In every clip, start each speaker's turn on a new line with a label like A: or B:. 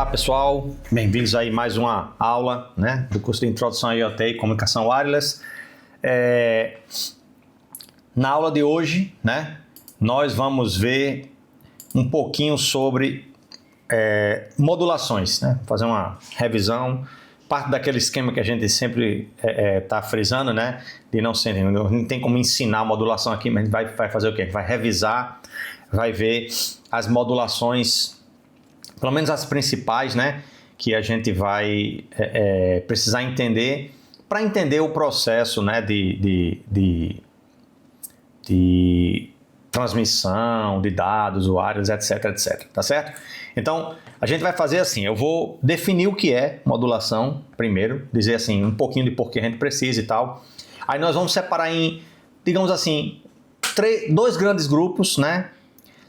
A: Olá pessoal, bem-vindos aí a mais uma aula, né, do curso de Introdução a IoT e Comunicação Wireless. Na aula de hoje, né, nós vamos ver um pouquinho sobre modulações, né, fazer uma revisão, parte daquele esquema que a gente sempre está frisando, né, de não tem como ensinar a modulação aqui, mas a gente vai fazer o quê? Vai revisar, vai ver as modulações, pelo menos as principais, né, que a gente vai precisar entender para entender o processo, né, de transmissão de dados, usuários, etc, etc, tá certo? Então, a gente vai fazer assim, eu vou definir o que é modulação primeiro, dizer assim, um pouquinho de porquê a gente precisa e tal. Aí nós vamos separar em, digamos assim, dois grandes grupos, né,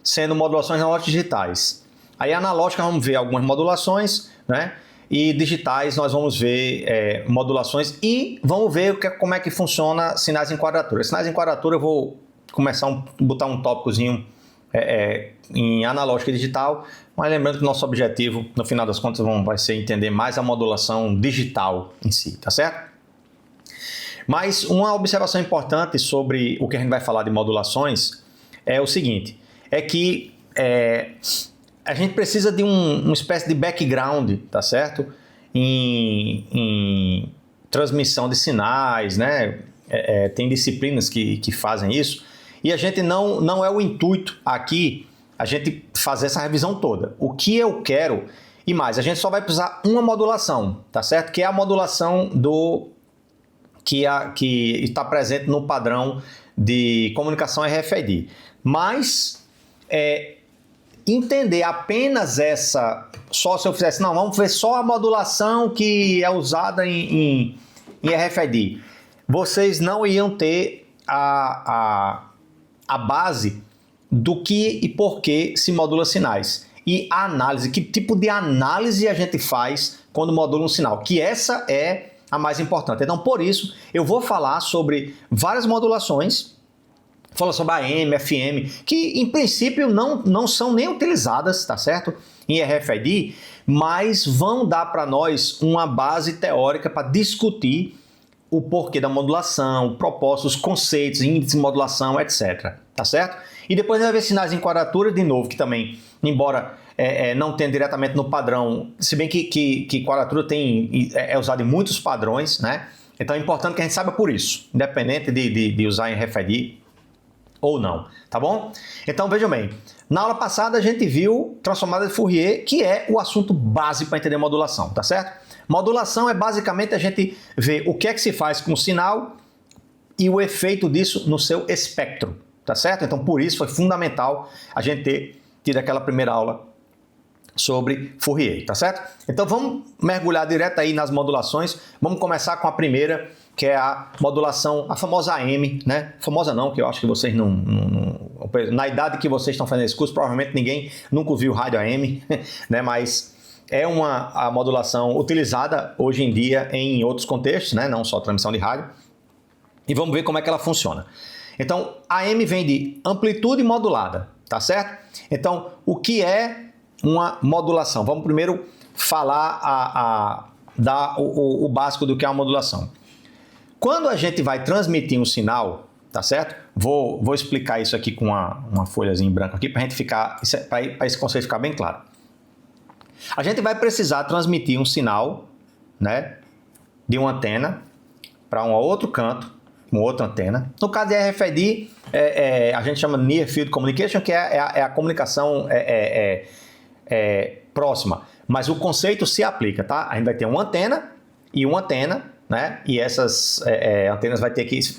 A: sendo modulações analógicas e digitais. Aí analógica vamos ver algumas modulações, né? E digitais nós vamos ver modulações e vamos ver como é que funciona sinais em quadratura. Sinais em quadratura eu vou começar botar um tópicozinho em analógica e digital, mas lembrando que o nosso objetivo, no final das contas, vai ser entender mais a modulação digital em si, tá certo? Mas uma observação importante sobre o que a gente vai falar de modulações é o seguinte, é que a gente precisa de uma espécie de background, tá certo? Em transmissão de sinais, né? Tem disciplinas que fazem isso. E a gente não é o intuito aqui a gente fazer essa revisão toda. O que eu quero, e mais, a gente só vai precisar uma modulação, tá certo? Que é a modulação que está presente no padrão de comunicação RFID. Mas entender apenas essa, só se eu fizesse, não, vamos ver só a modulação que é usada em RFID. Vocês não iam ter a base do que e por que se modula sinais. E a análise, que tipo de análise a gente faz quando modula um sinal, que essa é a mais importante. Então, por isso, eu vou falar sobre várias modulações, fala sobre AM, FM, que em princípio não são nem utilizadas, tá certo? Em RFID, mas vão dar para nós uma base teórica para discutir o porquê da modulação, o propósito, os conceitos, índices de modulação, etc. Tá certo? E depois a gente vai ver sinais em quadratura, de novo, que também, embora não tenha diretamente no padrão, se bem que quadratura é usado em muitos padrões, né? Então é importante que a gente saiba por isso, independente de usar em RFID ou não, tá bom? Então vejam bem, na aula passada a gente viu transformada de Fourier, que é o assunto base para entender modulação, tá certo? Modulação é basicamente a gente ver o que é que se faz com o sinal e o efeito disso no seu espectro, tá certo? Então por isso foi fundamental a gente ter tido aquela primeira aula sobre Fourier, tá certo? Então vamos mergulhar direto aí nas modulações, vamos começar com a primeira, que é a modulação, a famosa AM, né? Famosa não, que eu acho que vocês na idade que vocês estão fazendo esse curso, provavelmente ninguém nunca ouviu rádio AM, né? Mas é a modulação utilizada hoje em dia em outros contextos, né? Não só transmissão de rádio. E vamos ver como é que ela funciona. Então, AM vem de amplitude modulada, tá certo? Então, o que é uma modulação? Vamos primeiro falar o básico do que é uma modulação. Quando a gente vai transmitir um sinal, tá certo? Vou explicar isso aqui com uma folhazinha em branco aqui para a gente ficar, para esse conceito ficar bem claro. A gente vai precisar transmitir um sinal, né, de uma antena para um outro canto, uma outra antena. No caso de RFID, a gente chama Near Field Communication, que é a comunicação próxima. Mas o conceito se aplica, tá? A gente vai ter uma antena e uma antena, né? E essas antenas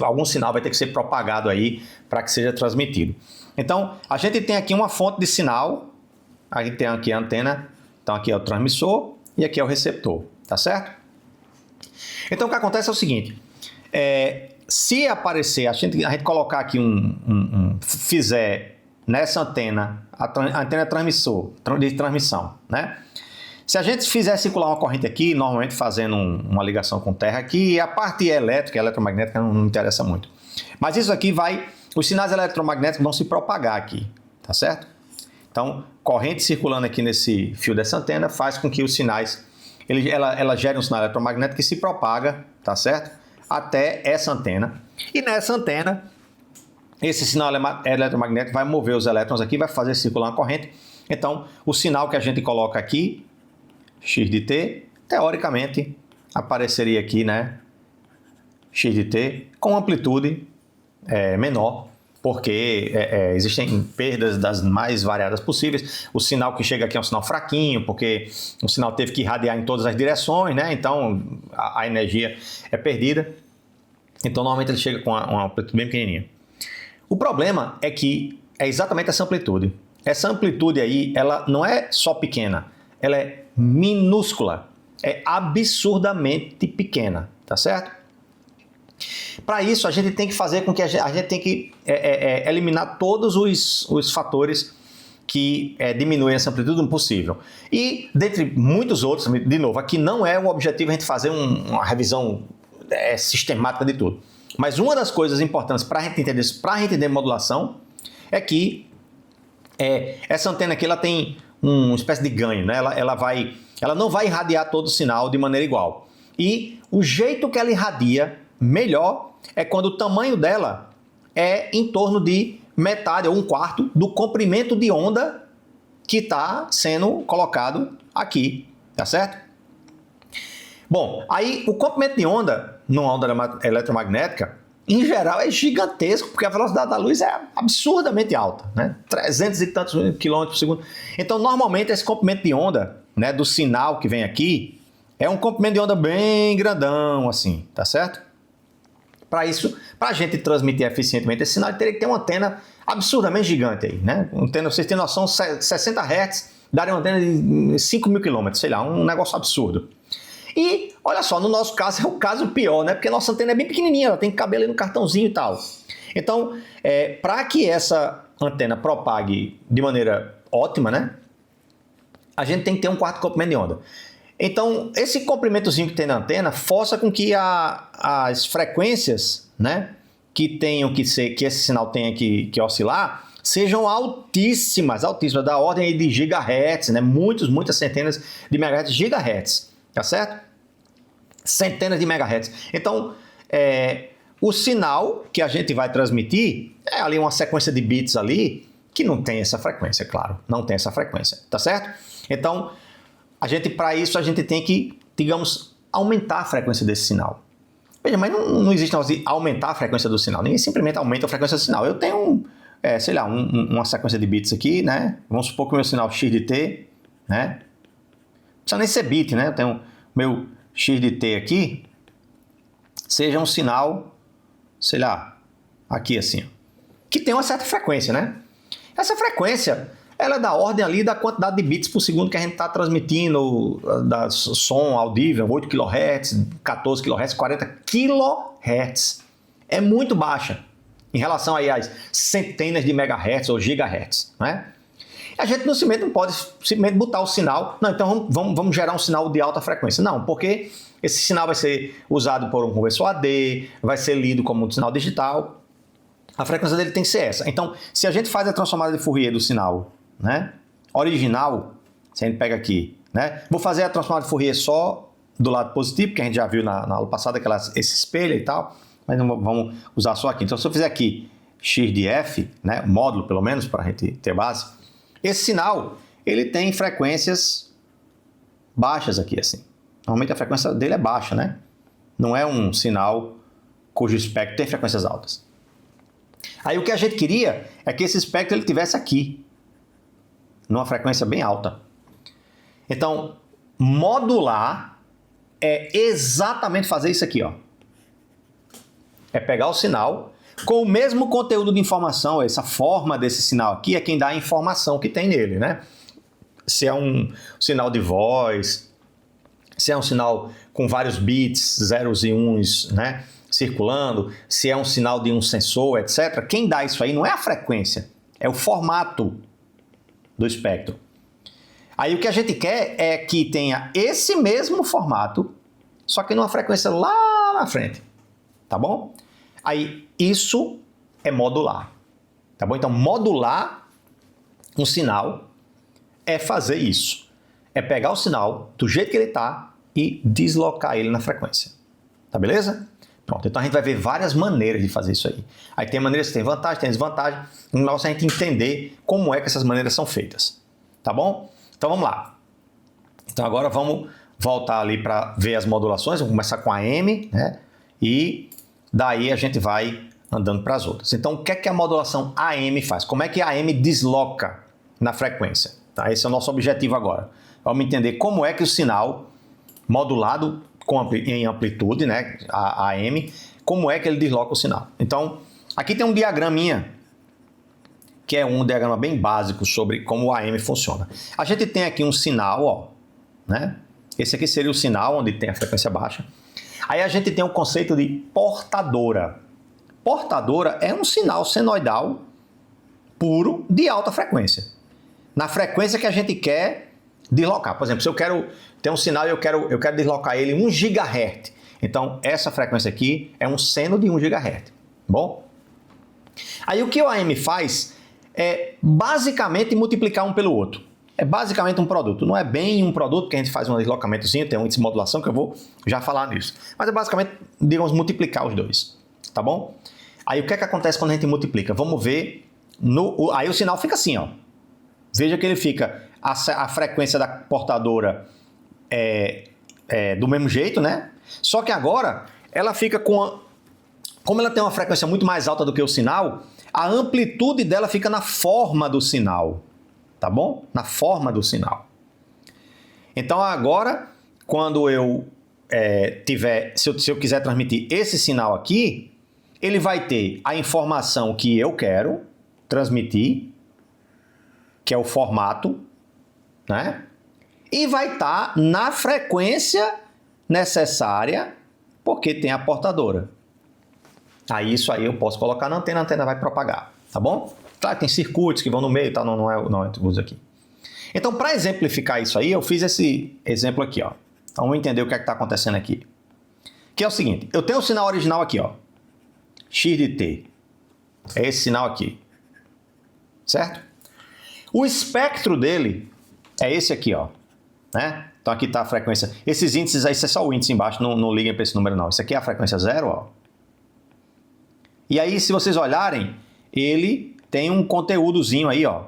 A: algum sinal vai ter que ser propagado aí para que seja transmitido. Então, a gente tem aqui uma fonte de sinal, a gente tem aqui a antena, então aqui é o transmissor e aqui é o receptor, tá certo? Então o que acontece é o seguinte, se aparecer, a gente colocar aqui fizer nessa antena, a antena transmissor, de transmissão, né? Se a gente fizer circular uma corrente aqui, normalmente fazendo uma ligação com terra aqui, a parte elétrica, eletromagnética não interessa muito. Mas isso aqui os sinais eletromagnéticos vão se propagar aqui, tá certo? Então, corrente circulando aqui nesse fio dessa antena faz com que os sinais, ela gere um sinal eletromagnético que se propaga, tá certo? Até essa antena. E nessa antena, esse sinal eletromagnético vai mover os elétrons aqui, vai fazer circular uma corrente. Então, o sinal que a gente coloca aqui, x de t, teoricamente, apareceria aqui, né? X de t com amplitude menor, porque existem perdas das mais variadas possíveis. O sinal que chega aqui é um sinal fraquinho, porque o sinal teve que irradiar em todas as direções, né? Então a energia é perdida. Então normalmente ele chega com uma amplitude bem pequenininha. O problema é que é exatamente essa amplitude. Essa amplitude aí, ela não é só pequena, ela é minúscula, é absurdamente pequena, tá certo? Para isso, a gente tem que fazer com que a gente tem que eliminar todos os fatores que diminuem essa amplitude possível. E, dentre muitos outros, de novo, aqui não é o objetivo a gente fazer uma revisão sistemática de tudo. Mas uma das coisas importantes para a gente entender modulação é que essa antena aqui ela tem uma espécie de ganho, né? Ela não vai irradiar todo o sinal de maneira igual. E o jeito que ela irradia melhor é quando o tamanho dela é em torno de metade ou um quarto do comprimento de onda que está sendo colocado aqui, tá certo? Bom, aí o comprimento de onda numa onda eletromagnética, em geral, é gigantesco, porque a velocidade da luz é absurdamente alta, né? 300 e tantos quilômetros por segundo. Então, normalmente, esse comprimento de onda, né, do sinal que vem aqui é um comprimento de onda bem grandão, assim, tá certo? Para isso, para a gente transmitir eficientemente esse sinal, teria que ter uma antena absurdamente gigante aí, né? Vocês têm noção, 60 Hz daria uma antena de 5 mil quilômetros, sei lá, um negócio absurdo. E, olha só, no nosso caso é o caso pior, né? Porque a nossa antena é bem pequenininha, ela tem que caber ali no cartãozinho e tal. Então, para que essa antena propague de maneira ótima, né? A gente tem que ter um quarto comprimento de onda. Então, esse comprimentozinho que tem na antena força com que as frequências, né, que esse sinal tenha que oscilar sejam altíssimas, da ordem de gigahertz, né, muitas centenas de megahertz, gigahertz, tá certo? Centenas de megahertz. Então, o sinal que a gente vai transmitir é ali uma sequência de bits ali que não tem essa frequência, claro, não tem essa frequência, tá certo? Então, para isso, a gente tem que, digamos, aumentar a frequência desse sinal. Veja, mas não existe negócio de aumentar a frequência do sinal. Ninguém simplesmente aumenta a frequência do sinal. Eu tenho, sei lá, uma sequência de bits aqui, né? Vamos supor que o meu sinal x de t, né? Não precisa nem ser bit, né? Eu tenho meu x de t aqui, seja um sinal, sei lá, aqui assim, que tem uma certa frequência, né? Essa frequência, ela é da ordem ali da quantidade de bits por segundo que a gente está transmitindo, da som audível, 8 kHz, 14 kHz, 40 kHz. É muito baixa em relação aí às centenas de megahertz ou gigahertz, né? A gente não pode simplesmente botar o sinal, não, então vamos gerar um sinal de alta frequência. Não, porque esse sinal vai ser usado por um conversor AD, vai ser lido como um sinal digital. A frequência dele tem que ser essa. Então, se a gente faz a transformada de Fourier do sinal, né, original, se a gente pega aqui, né, vou fazer a transformada de Fourier só do lado positivo, que a gente já viu na aula passada, esse espelho e tal, mas não vamos usar só aqui. Então, se eu fizer aqui x de f, né, módulo pelo menos, para a gente ter base, esse sinal, ele tem frequências baixas aqui, assim. Normalmente a frequência dele é baixa, né? Não é um sinal cujo espectro tem frequências altas. Aí o que a gente queria é que esse espectro ele tivesse aqui, numa frequência bem alta. Então, modular é exatamente fazer isso aqui, ó. É pegar o sinal com o mesmo conteúdo de informação, essa forma desse sinal aqui é quem dá a informação que tem nele, né? Se é um sinal de voz, se é um sinal com vários bits, zeros e uns, né, circulando, se é um sinal de um sensor, etc. Quem dá isso aí não é a frequência, é o formato do espectro. Aí o que a gente quer é que tenha esse mesmo formato, só que numa frequência lá na frente, tá bom? Aí isso é modular, tá bom? Então modular um sinal é fazer isso. É pegar o sinal do jeito que ele está e deslocar ele na frequência. Tá beleza? Pronto, então a gente vai ver várias maneiras de fazer isso aí. Aí tem maneiras que tem vantagem, tem desvantagem. O negócio é a gente entender como é que essas maneiras são feitas. Tá bom? Então vamos lá. Então agora vamos voltar ali para ver as modulações. Vamos começar com a M, né? E daí a gente vai andando para as outras. Então o que é que a modulação AM faz? Como é que a AM desloca na frequência? Tá? Esse é o nosso objetivo agora. Vamos entender como é que o sinal modulado em amplitude, né, a AM, como é que ele desloca o sinal. Então, aqui tem um diagraminha, que é um diagrama bem básico sobre como o AM funciona. A gente tem aqui um sinal, ó, né? Esse aqui seria o sinal onde tem a frequência baixa. Aí a gente tem o conceito de portadora. Portadora é um sinal senoidal puro de alta frequência. Na frequência que a gente quer deslocar. Por exemplo, se eu quero ter um sinal e eu quero deslocar ele 1 GHz. Então, essa frequência aqui é um seno de 1 GHz. Bom? Aí o que o AM faz é basicamente multiplicar um pelo outro. É basicamente um produto. Não é bem um produto, porque a gente faz um deslocamentozinho, tem um índice de modulação que eu vou já falar nisso. Mas é basicamente, digamos, multiplicar os dois. Tá bom? Aí o que é que acontece quando a gente multiplica? Vamos ver. Aí o sinal fica assim, ó. Veja que ele fica, a frequência da portadora do mesmo jeito, né? Só que agora ela fica como ela tem uma frequência muito mais alta do que o sinal, a amplitude dela fica na forma do sinal, tá bom? Na forma do sinal. Então agora, quando eu se eu quiser transmitir esse sinal aqui, ele vai ter a informação que eu quero transmitir, que é o formato, né? E vai estar na frequência necessária, porque tem a portadora. Aí isso aí eu posso colocar na antena, a antena vai propagar, tá bom? Claro, tem circuitos que vão no meio, tá? Não é uso aqui. Então, para exemplificar isso aí, eu fiz esse exemplo aqui, ó. Então, vamos entender o que é que está acontecendo aqui. Que é o seguinte, eu tenho o sinal original aqui, ó. X de T. É esse sinal aqui. Certo? O espectro dele é esse aqui, ó. Né? Então aqui está a frequência. Esses índices aí, isso é só o índice embaixo, não liguem para esse número não. Isso aqui é a frequência 0, ó. E aí, se vocês olharem, ele tem um conteúdozinho aí, ó.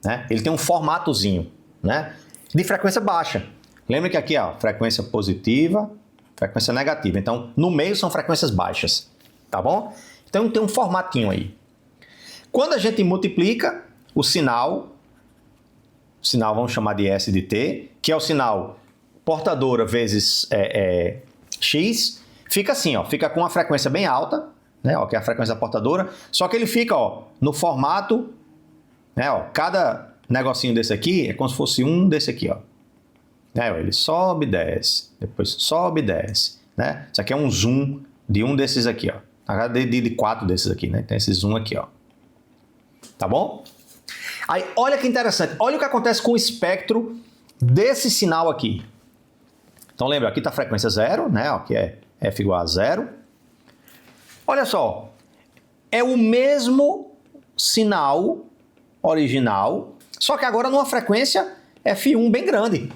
A: Né? Ele tem um formatozinho, né? De frequência baixa. Lembra que aqui, ó, frequência positiva, frequência negativa. Então, no meio são frequências baixas, tá bom? Então, tem um formatinho aí. Quando a gente multiplica o sinal vamos chamar de S de T, que é o sinal portadora vezes X, fica assim, ó, fica com uma frequência bem alta, né, ó, que é a frequência da portadora, só que ele fica, ó, no formato, né, ó, cada negocinho desse aqui é como se fosse um desse aqui, ó. Ele sobe, desce, depois sobe, desce, né? Isso aqui é um zoom de um desses aqui, ó. De 4 desses aqui, né? Tem esse zoom aqui, ó. Tá bom? Aí, olha que interessante. Olha o que acontece com o espectro desse sinal aqui. Então, lembra, aqui está a frequência 0, né? Ó, que é F igual a 0. Olha só. É o mesmo sinal original, só que agora numa frequência F1 bem grande.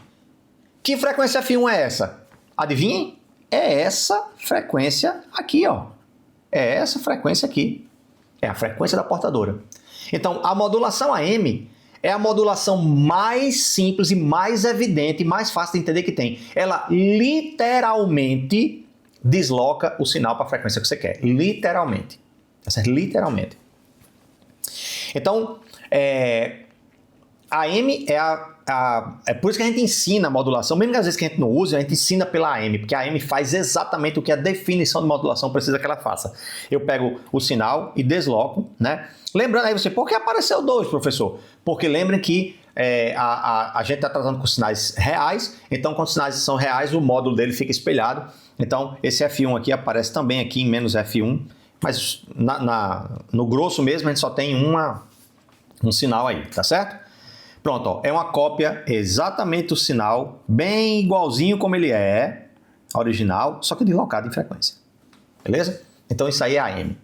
A: Que frequência F1 é essa? Adivinhem? É essa frequência aqui, ó. É essa frequência aqui. É a frequência da portadora. Então, a modulação AM é a modulação mais simples e mais evidente e mais fácil de entender que tem. Ela literalmente desloca o sinal para a frequência que você quer. Literalmente. Tá certo? Literalmente. Então, a AM é por isso que a gente ensina a modulação, mesmo que às vezes que a gente não use, a gente ensina pela AM, porque a AM faz exatamente o que a definição de modulação precisa que ela faça. Eu pego o sinal e desloco, né? Lembrando aí você, por que apareceu 2, professor? Porque lembrem que a gente está tratando com sinais reais, então quando os sinais são reais, o módulo dele fica espelhado. Então esse F1 aqui aparece também aqui em menos F1, mas no grosso mesmo a gente só tem um sinal aí, tá certo? Pronto, ó, é uma cópia exatamente do sinal, bem igualzinho como ele é, original, só que deslocado em frequência. Beleza? Então isso aí é AM.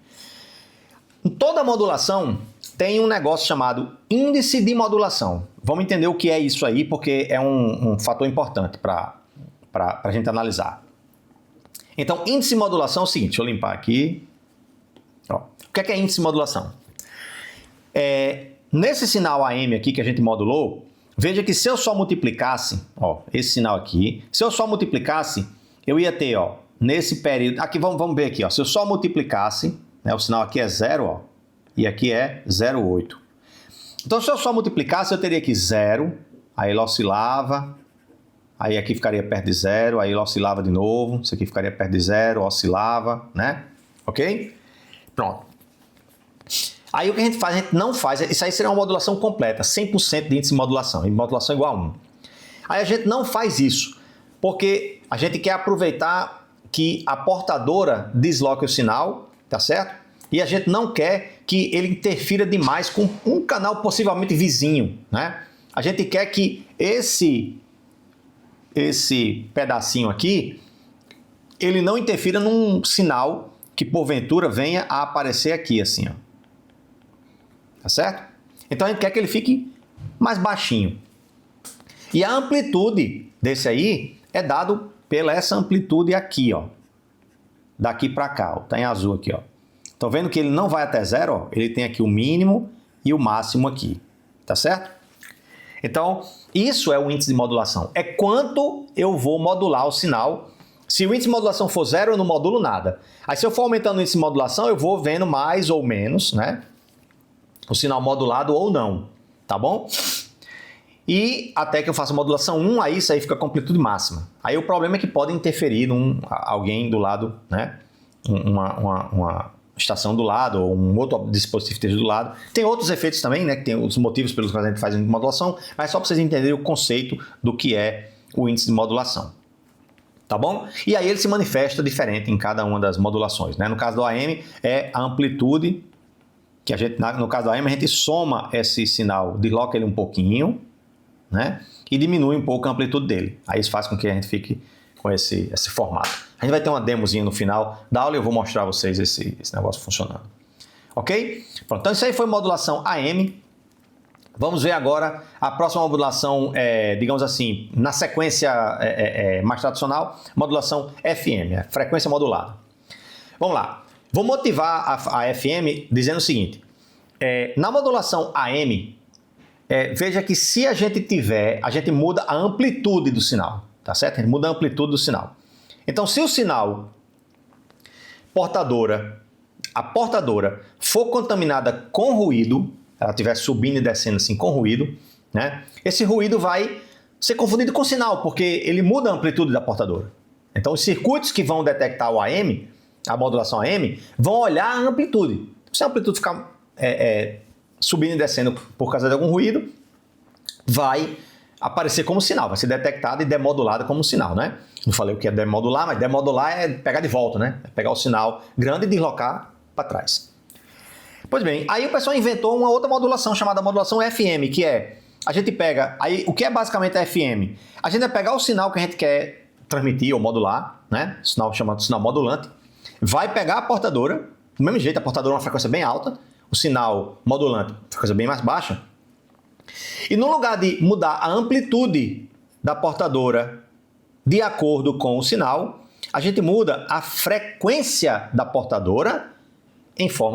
A: Em toda modulação, tem um negócio chamado índice de modulação. Vamos entender o que é isso aí, porque é um fator importante para a gente analisar. Então, índice de modulação é o seguinte, deixa eu limpar aqui. Ó, o que é índice de modulação? Nesse sinal AM aqui que a gente modulou, veja que se eu só multiplicasse, ó, esse sinal aqui, se eu só multiplicasse, eu ia ter, ó, nesse período, aqui vamos ver aqui, ó, se eu só multiplicasse, né, o sinal aqui é 0, ó, e aqui é 0,8. Então, se eu só multiplicasse, eu teria aqui 0, aí ele oscilava, aí aqui ficaria perto de 0, aí ele oscilava de novo, isso aqui ficaria perto de 0, oscilava, né? Ok? Pronto. Aí o que a gente faz? A gente não faz, isso aí seria uma modulação completa, 100% de índice de modulação, e modulação igual a 1. Aí a gente não faz isso, porque a gente quer aproveitar que a portadora desloque o sinal, tá certo? E a gente não quer que ele interfira demais com um canal possivelmente vizinho, né? A gente quer que esse pedacinho aqui, ele não interfira num sinal que porventura venha a aparecer aqui, assim, ó. Tá certo? Então a gente quer que ele fique mais baixinho. E a amplitude desse aí é dado pela essa amplitude aqui, ó. Daqui para cá, ó. Tá em azul aqui, ó. Estão vendo que ele não vai até 0, ó? Ele tem aqui o mínimo e o máximo aqui, tá certo? Então, isso é o índice de modulação. É quanto eu vou modular o sinal. Se o índice de modulação for 0, eu não modulo nada. Aí se eu for aumentando o índice de modulação, eu vou vendo mais ou menos, né? O sinal modulado ou não, tá bom? E até que eu faça modulação 1, aí isso aí fica com amplitude máxima. Aí o problema é que pode interferir alguém do lado, né? Uma estação do lado, ou um outro dispositivo esteja do lado. Tem outros efeitos também, né? Que tem os motivos pelos quais a gente faz a modulação, mas só para vocês entenderem o conceito do que é o índice de modulação. Tá bom? E aí ele se manifesta diferente em cada uma das modulações, né? No caso do AM, é a amplitude, que a gente, no caso do AM, a gente soma esse sinal, desloca ele um pouquinho, né? E diminui um pouco a amplitude dele. Aí isso faz com que a gente fique com esse formato. A gente vai ter uma demozinha no final da aula e eu vou mostrar a vocês esse negócio funcionando. Ok? Pronto, então isso aí foi modulação AM. Vamos ver agora a próxima modulação, digamos assim, na sequência mais tradicional, modulação FM, frequência modulada. Vamos lá. Vou motivar a FM dizendo o seguinte. Na modulação AM, veja que se a gente muda a amplitude do sinal, tá certo? A gente muda a amplitude do sinal. Então, se o sinal a portadora for contaminada com ruído, ela estiver subindo e descendo assim com ruído, né? Esse ruído vai ser confundido com sinal, porque ele muda a amplitude da portadora. Então, os circuitos que vão detectar o AM, a modulação AM, vão olhar a amplitude. Se a amplitude ficar subindo e descendo por causa de algum ruído, vai aparecer como sinal, vai ser detectada e demodulada como sinal, né? Não falei o que é demodular, mas demodular é pegar de volta, né? É pegar o sinal grande e deslocar para trás. Pois bem, aí o pessoal inventou uma outra modulação chamada modulação FM, que a gente pega, aí o que é basicamente a FM? A gente vai pegar o sinal que a gente quer transmitir ou modular, né? Sinal chamado sinal modulante, vai pegar a portadora, do mesmo jeito, a portadora é uma frequência bem alta, o sinal modulante, frequência bem mais baixa, e no lugar de mudar a amplitude da portadora de acordo com o sinal, a gente muda a frequência da portadora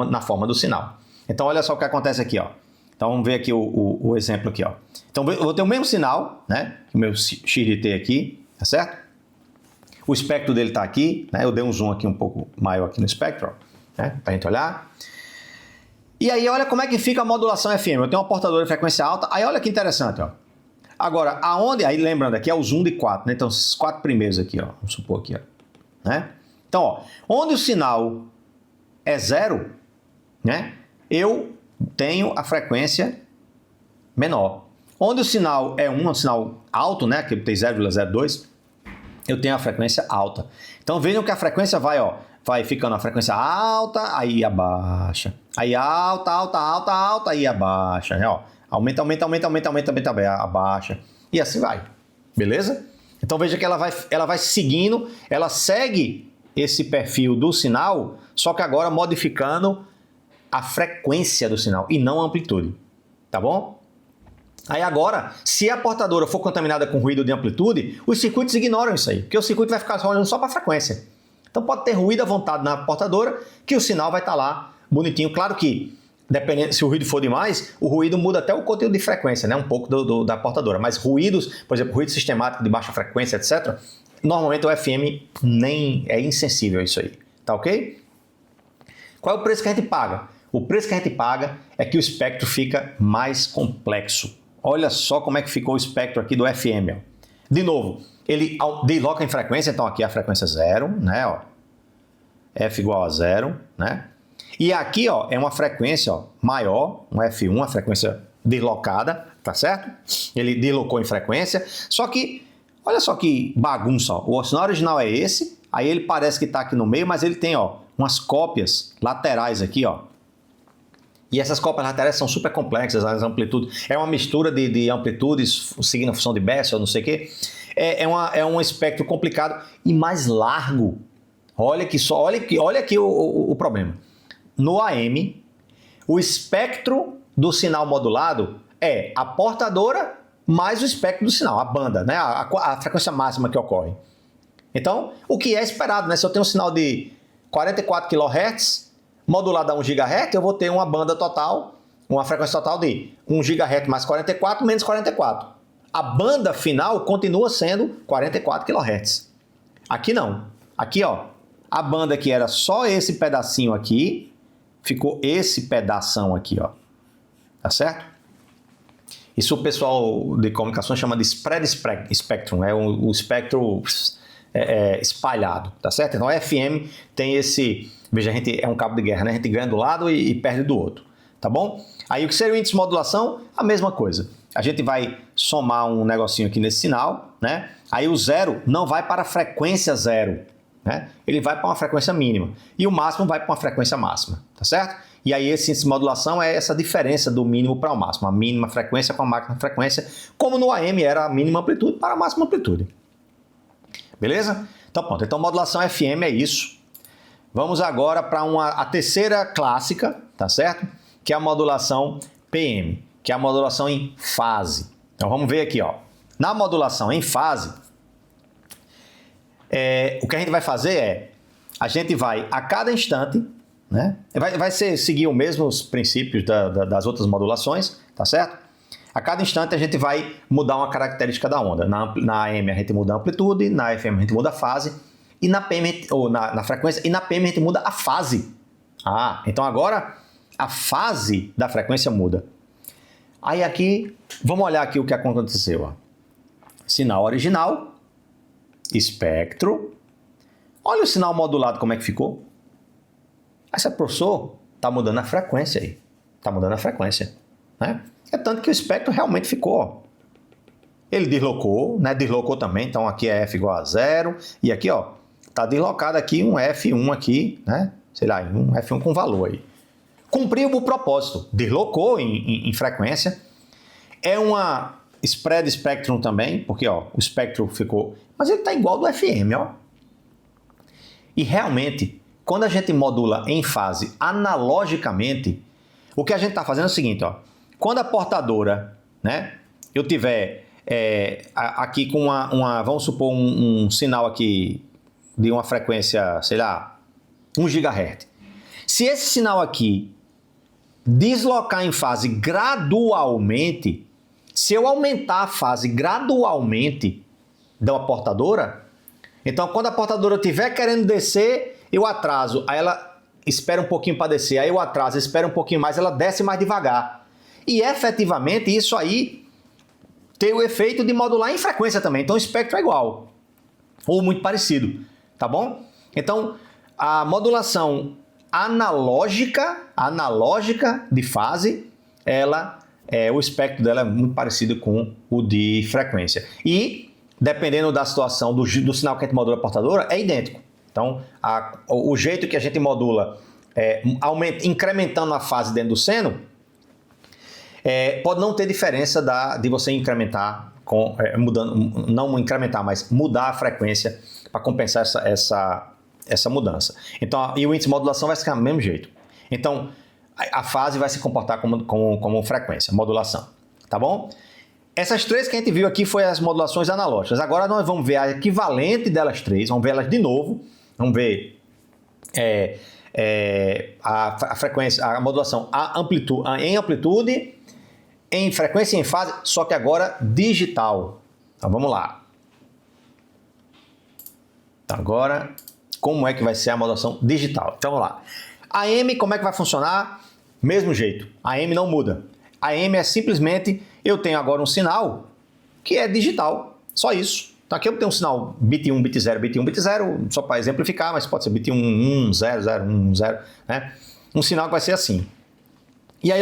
A: na forma do sinal. Então, olha só o que acontece aqui, ó. Então, vamos ver aqui o exemplo aqui, ó. Então, eu vou ter o mesmo sinal, né? O meu X de T aqui, tá certo? O espectro dele está aqui, né? Eu dei um zoom aqui um pouco maior aqui no espectro, né? Para a gente olhar. E aí, olha como é que fica a modulação FM. Eu tenho uma portadora de frequência alta. Aí, olha que interessante, ó. Agora, aí lembrando aqui é o zoom de 4, né? Então, esses 4 primeiros aqui, ó. Vamos supor aqui, ó. Né? Então, ó, onde o sinal é 0, né? Eu tenho a frequência menor. Onde o sinal é 1, um sinal alto, né? Que tem 0,02, eu tenho a frequência alta. Então, vejam que a frequência vai ficando a frequência alta, aí abaixa. Aí alta, alta, alta, alta, aí abaixa, né? Ó, aumenta, abaixa. E assim vai. Beleza? Então veja que ela vai seguindo, ela segue esse perfil do sinal, só que agora modificando a frequência do sinal e não a amplitude, tá bom? Aí agora, se a portadora for contaminada com ruído de amplitude, os circuitos ignoram isso aí, porque o circuito vai ficar olhando só para a frequência. Então pode ter ruído à vontade na portadora, que o sinal vai estar lá bonitinho. Claro que, dependendo, se o ruído for demais, o ruído muda até o conteúdo de frequência, né? Um pouco da portadora. Mas ruídos, por exemplo, ruído sistemático de baixa frequência, etc., normalmente o FM nem é insensível a isso aí, tá ok? Qual é o preço que a gente paga? O preço que a gente paga é que o espectro fica mais complexo. Olha só como é que ficou o espectro aqui do FM. Ó. De novo, ele desloca em frequência, então aqui é a frequência 0, né? Ó. F igual a 0, né? E aqui, ó, é uma frequência ó, maior, um F1, uma frequência deslocada, tá certo? Ele deslocou em frequência, só que, olha só que bagunça, ó. O sinal original é esse, aí ele parece que está aqui no meio, mas ele tem, ó, umas cópias laterais aqui, ó. E essas cópias laterais são super complexas, as amplitudes. É uma mistura de amplitudes seguindo a função de Bessel, não sei o quê. É um espectro complicado e mais largo. Olha aqui o problema. No AM, o espectro do sinal modulado é a portadora mais o espectro do sinal, a banda, né? A frequência máxima que ocorre. Então, o que é esperado, né? Se eu tenho um sinal de 44 kHz, modulado a 1 GHz, eu vou ter uma banda total, uma frequência total de 1 GHz mais 44 menos 44. A banda final continua sendo 44 kHz. Aqui não. Aqui, ó, a banda que era só esse pedacinho aqui, ficou esse pedação aqui, ó. Tá certo? Isso o pessoal de comunicação chama de spread spectrum, é o espectro espalhado, tá certo? Então, a FM tem esse... Veja, a gente é um cabo de guerra, né? A gente ganha do lado e perde do outro, tá bom? Aí o que seria o índice de modulação? A mesma coisa. A gente vai somar um negocinho aqui nesse sinal, né? Aí o zero não vai para a frequência zero, né? Ele vai para uma frequência mínima. E o máximo vai para uma frequência máxima, tá certo? E aí esse índice de modulação é essa diferença do mínimo para o máximo. A mínima frequência com a máxima frequência, como no AM era a mínima amplitude para a máxima amplitude. Beleza? Então pronto. Então modulação FM é isso. Vamos agora para a terceira clássica, tá certo? Que é a modulação PM, que é a modulação em fase. Então vamos ver aqui, ó. Na modulação em fase, o que a gente vai fazer é, a gente vai a cada instante, né? Vai seguir os mesmos princípios das outras modulações, tá certo? A cada instante a gente vai mudar uma característica da onda. Na AM a gente muda a amplitude, na FM a gente muda a fase, e na PM, ou na frequência, e na PM a gente muda a fase. Ah, então agora a fase da frequência muda. Aí aqui, vamos olhar aqui o que aconteceu. Ó. Sinal original, espectro. Olha o sinal modulado como é que ficou. Esse professor está mudando a frequência aí. Está mudando a frequência. Né? É tanto que o espectro realmente ficou. Ó. Ele deslocou, né? Deslocou também. Então aqui é F igual a 0. E aqui, ó, está deslocado aqui um F1 aqui, né? Sei lá, um F1 com valor aí. Cumpriu o propósito. Deslocou em frequência. É uma spread spectrum também, porque ó, o espectro ficou... Mas ele está igual do FM, ó. E realmente, quando a gente modula em fase analogicamente, o que a gente está fazendo é o seguinte, ó. Quando a portadora, né, eu tiver aqui com vamos supor um sinal aqui de uma frequência, sei lá, 1 GHz. Se esse sinal aqui deslocar em fase gradualmente, se eu aumentar a fase gradualmente da portadora, então quando a portadora estiver querendo descer, eu atraso, aí ela espera um pouquinho para descer, aí eu atraso, espera um pouquinho mais, ela desce mais devagar. E efetivamente isso aí tem o efeito de modular em frequência também, então o espectro é igual, ou muito parecido, tá bom? Então a modulação analógica de fase, o espectro dela é muito parecido com o de frequência. E, dependendo da situação do sinal que a gente modula a portadora, é idêntico. Então, o jeito que a gente modula, incrementando a fase dentro do seno, pode não ter diferença de você incrementar, não incrementar, mas mudar a frequência para compensar essa mudança. Então, e o índice de modulação vai ficar do mesmo jeito. Então, a fase vai se comportar como frequência, modulação, tá bom? Essas três que a gente viu aqui foi as modulações analógicas. Agora nós vamos ver a equivalente delas três, vamos ver elas de novo, vamos ver a frequência, a modulação em amplitude, em frequência e em fase, só que agora digital. Então vamos lá. Então, agora, como é que vai ser a modulação digital? Então vamos lá. A AM, como é que vai funcionar? Mesmo jeito. A AM não muda. A AM é simplesmente, eu tenho agora um sinal que é digital. Só isso. Então aqui eu tenho um sinal bit 1, bit 0, bit 1, bit 0, só para exemplificar, mas pode ser bit 1, 1, 0, 0, 1, 0, né? Um sinal que vai ser assim. E aí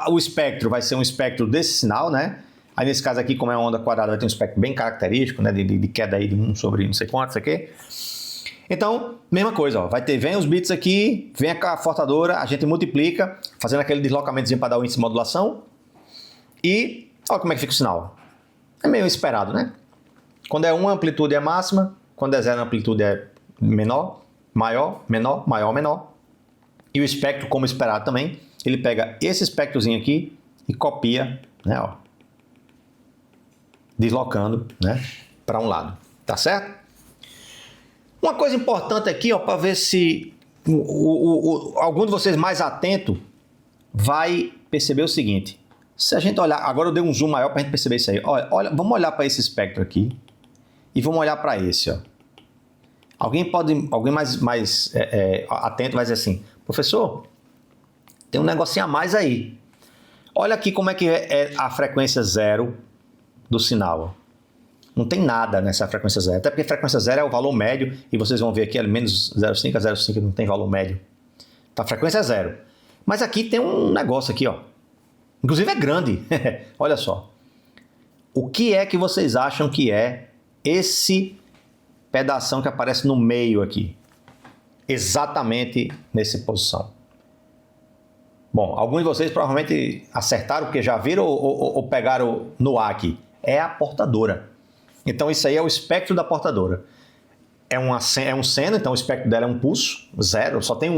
A: o espectro vai ser um espectro desse sinal, né? Aí nesse caso aqui, como é uma onda quadrada, vai ter um espectro bem característico, né? De queda aí de 1 sobre não sei quanto, isso aqui. Então, mesma coisa, ó, vem os bits aqui, vem a forçadora, a gente multiplica, fazendo aquele deslocamentozinho para dar o índice de modulação. E olha como é que fica o sinal. É meio esperado, né? Quando é 1, a amplitude é máxima. Quando é 0, a amplitude é menor, maior, menor, maior, menor. E o espectro, como esperado também, ele pega esse espectrozinho aqui e copia, né, ó, deslocando, né, para um lado. Tá certo? Uma coisa importante aqui, ó, para ver se algum de vocês mais atento vai perceber o seguinte. Se a gente olhar, agora eu dei um zoom maior para a gente perceber isso aí. Olha, vamos olhar para esse espectro aqui e vamos olhar para esse, ó. Alguém mais atento vai dizer assim, professor, tem um negocinho a mais aí. Olha aqui como é que é a frequência zero do sinal, ó. Não tem nada nessa frequência zero, até porque a frequência zero é o valor médio, e vocês vão ver aqui, menos 0,5 a 0,5 não tem valor médio. Então a frequência é zero. Mas aqui tem um negócio aqui, ó. Inclusive é grande. Olha só. O que é que vocês acham que é esse pedação que aparece no meio aqui? Exatamente nessa posição. Bom, alguns de vocês provavelmente acertaram porque já viram ou pegaram no ar aqui. É a portadora. Então isso aí é o espectro da portadora. É um seno, então o espectro dela é um pulso, zero, só tem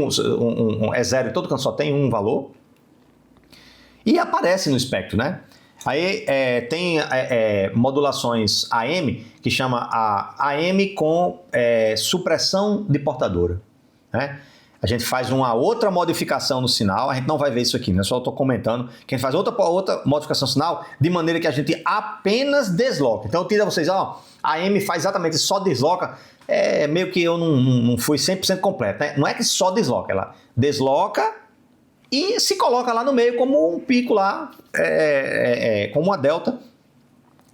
A: é zero em todo canto, só tem um valor. E aparece no espectro, né? Aí tem modulações AM, que chama a AM com supressão de portadora, né? A gente faz uma outra modificação no sinal, a gente não vai ver isso aqui, né? Só estou comentando que a gente faz outra modificação no sinal, de maneira que a gente apenas desloca. Então eu tiro a vocês, ó, a AM faz exatamente, só desloca, meio que eu não fui 100% completo, né? Não é que só desloca, ela desloca e se coloca lá no meio como um pico lá, como uma delta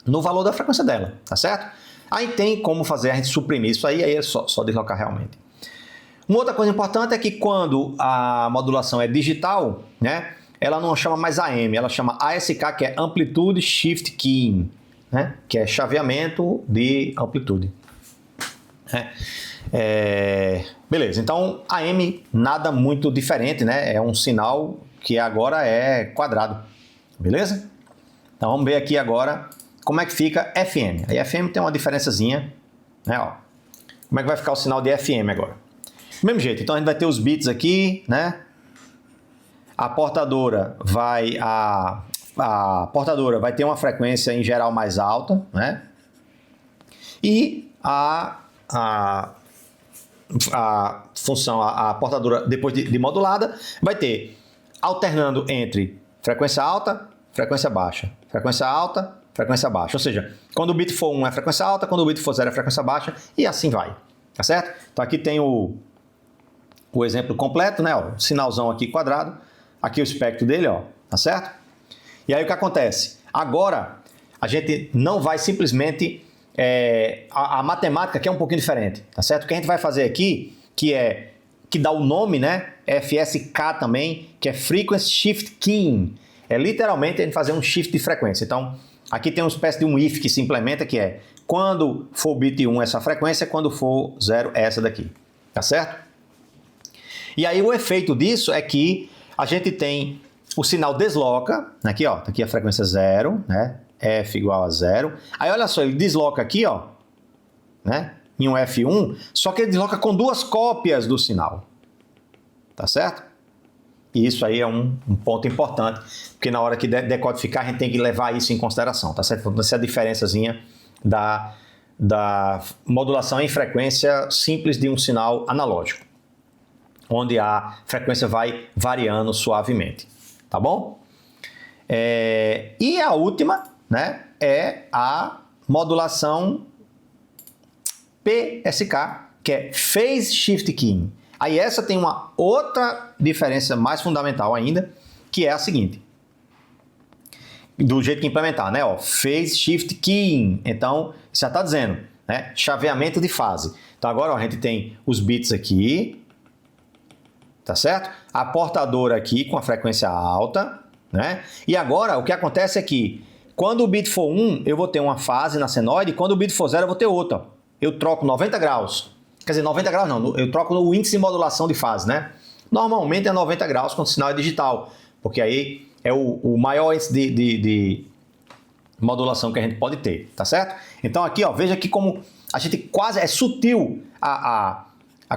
A: no valor da frequência dela, tá certo? Aí tem como fazer a gente suprimir isso aí é só deslocar realmente. Uma outra coisa importante é que quando a modulação é digital, né, ela não chama mais AM, ela chama ASK, que é Amplitude Shift Keying, né, que é chaveamento de amplitude. Beleza, então AM nada muito diferente, né, é um sinal que agora é quadrado, beleza? Então vamos ver aqui agora como é que fica FM. Aí FM tem uma diferençazinha, né, ó. Como é que vai ficar o sinal de FM agora? Do mesmo jeito, então a gente vai ter os bits aqui, né? A portadora vai ter uma frequência em geral mais alta, né? E a função, a portadora depois de modulada, vai ter alternando entre frequência alta, frequência baixa, frequência alta, frequência baixa. Ou seja, quando o bit for 1 é frequência alta, quando o bit for 0 é frequência baixa, e assim vai, tá certo? Então aqui tem o exemplo completo, né? Ó, sinalzão aqui quadrado, aqui o espectro dele, ó, tá certo? E aí o que acontece? Agora a gente não vai simplesmente a matemática aqui é um pouquinho diferente, tá certo? O que a gente vai fazer aqui, que dá o nome, né? FSK também, que é Frequency Shift Keying. É literalmente a gente fazer um shift de frequência. Então, aqui tem uma espécie de um if que se implementa, que é quando for bit 1 essa frequência, quando for 0 essa daqui, tá certo? E aí o efeito disso é que a gente tem o sinal desloca, aqui ó, tá aqui a frequência 0, né? F igual a 0. Aí olha só, ele desloca aqui, ó, né? Em um F1, só que ele desloca com duas cópias do sinal. Tá certo? E isso aí é um ponto importante, porque na hora que decodificar a gente tem que levar isso em consideração, tá certo? Então, essa é a diferençazinha da modulação em frequência simples de um sinal analógico, onde a frequência vai variando suavemente, tá bom? E a última, né, é a modulação PSK, que é Phase Shift Keying. Aí essa tem uma outra diferença mais fundamental ainda, que é a seguinte. Do jeito que implementar, né? Ó, Phase Shift Keying. Então, já está dizendo, né? Chaveamento de fase. Então agora ó, a gente tem os bits aqui, tá certo? A portadora aqui com a frequência alta, né? E agora o que acontece é que quando o bit for 1, eu vou ter uma fase na senoide, e quando o bit for 0, eu vou ter outra. Eu troco 90 graus. Quer dizer, 90 graus não, eu troco no índice de modulação de fase, né? Normalmente é 90 graus quando o sinal é digital, porque aí é o maior índice de modulação que a gente pode ter, tá certo? Então aqui, ó, veja que como a gente quase é sutil a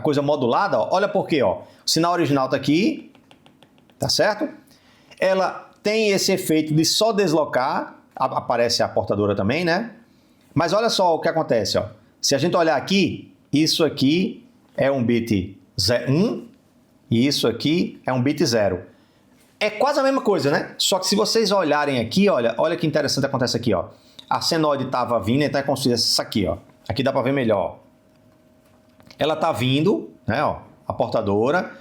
A: coisa modulada, ó. Olha por quê, ó. O sinal original tá aqui, tá certo? Ela tem esse efeito de só deslocar, aparece a portadora também, né? Mas olha só o que acontece, ó. Se a gente olhar aqui, isso aqui é um bit 1 e isso aqui é um bit 0. É quase a mesma coisa, né? Só que se vocês olharem aqui, olha que interessante acontece aqui, ó. A senoide estava vindo, então é como se fosse isso aqui, ó. Aqui dá para ver melhor. Ela tá vindo, né, ó, a portadora.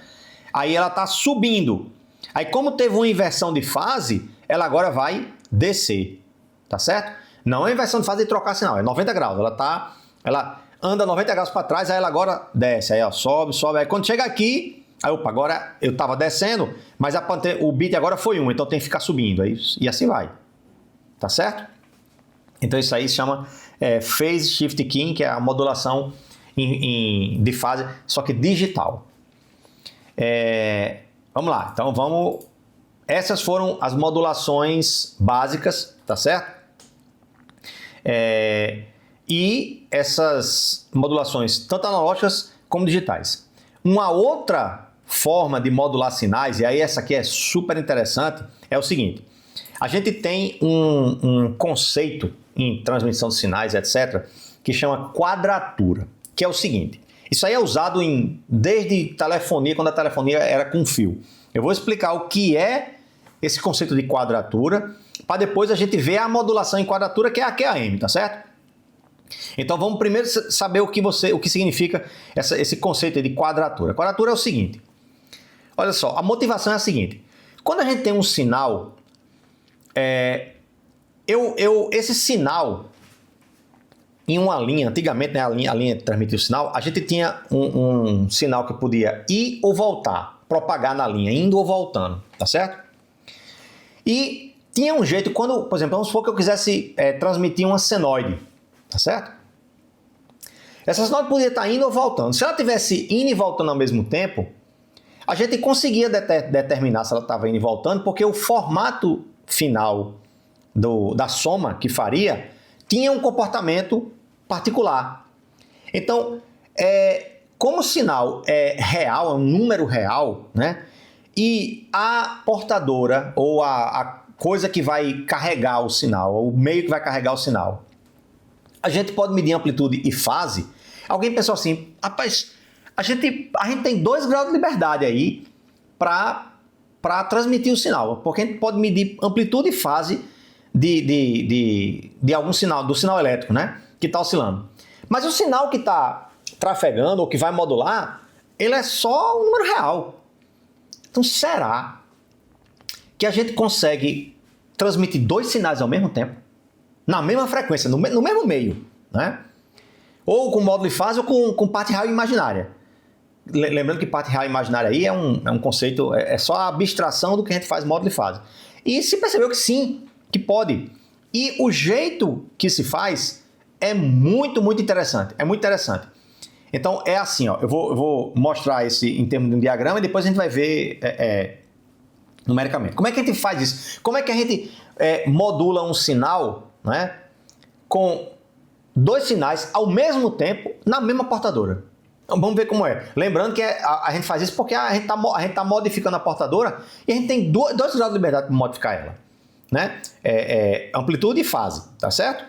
A: Aí ela tá subindo. Aí como teve uma inversão de fase, ela agora vai descer, tá certo? Não é inversão de fase de trocar sinal, é 90 graus. Ela anda 90 graus para trás, aí ela agora desce, aí ó, sobe, aí quando chega aqui, aí opa, agora eu estava descendo, mas o bit agora foi 1, então tem que ficar subindo, e assim vai, tá certo? Então isso aí se chama Phase Shift Keying, que é a modulação de fase, só que digital. Vamos lá, então essas foram as modulações básicas, tá certo? E essas modulações, tanto analógicas como digitais. Uma outra forma de modular sinais, e aí essa aqui é super interessante, é o seguinte. A gente tem um conceito em transmissão de sinais, etc., que chama quadratura, que é o seguinte. Isso aí é usado desde telefonia, quando a telefonia era com fio. Eu vou explicar o que é esse conceito de quadratura, para depois a gente ver a modulação em quadratura, que é a QAM, tá certo? Então vamos primeiro saber o que significa esse conceito de quadratura. Quadratura é o seguinte. Olha só, a motivação é a seguinte. Quando a gente tem um sinal, esse sinal em uma linha, antigamente, né, a linha que transmitia o sinal, a gente tinha um sinal que podia ir ou voltar, propagar na linha, indo ou voltando, tá certo? E tinha um jeito, quando, por exemplo, vamos supor que eu quisesse transmitir uma senoide, tá certo? Essa senoide podia estar indo ou voltando. Se ela estivesse indo e voltando ao mesmo tempo, a gente conseguia determinar se ela estava indo e voltando, porque o formato final da soma que faria tinha um comportamento particular. Então, como o sinal é real, é um número real, né? E a portadora ou a coisa que vai carregar o sinal, o meio que vai carregar o sinal, a gente pode medir amplitude e fase. Alguém pensou assim, rapaz, a gente tem 2 graus de liberdade aí para transmitir o sinal, porque a gente pode medir amplitude e fase de algum sinal, do sinal elétrico, né, que está oscilando. Mas o sinal que está trafegando ou que vai modular, ele é só um número real. Então será que a gente consegue transmitir 2 sinais ao mesmo tempo? Na mesma frequência, no mesmo meio, né? Ou com módulo de fase ou com parte real imaginária. Lembrando que parte real imaginária aí é um conceito, é só a abstração do que a gente faz módulo de fase. E se percebeu que sim, que pode. E o jeito que se faz é muito, muito interessante. É muito interessante. Então é assim, ó, eu vou mostrar esse em termos de um diagrama e depois a gente vai ver numericamente. Como é que a gente faz isso? Como é que a gente modula um sinal, né, com 2 sinais ao mesmo tempo na mesma portadora? Vamos ver como é. Lembrando que a gente faz isso porque a gente tá modificando a portadora e a gente tem dois graus de liberdade para modificar ela, né? Amplitude e fase, tá certo?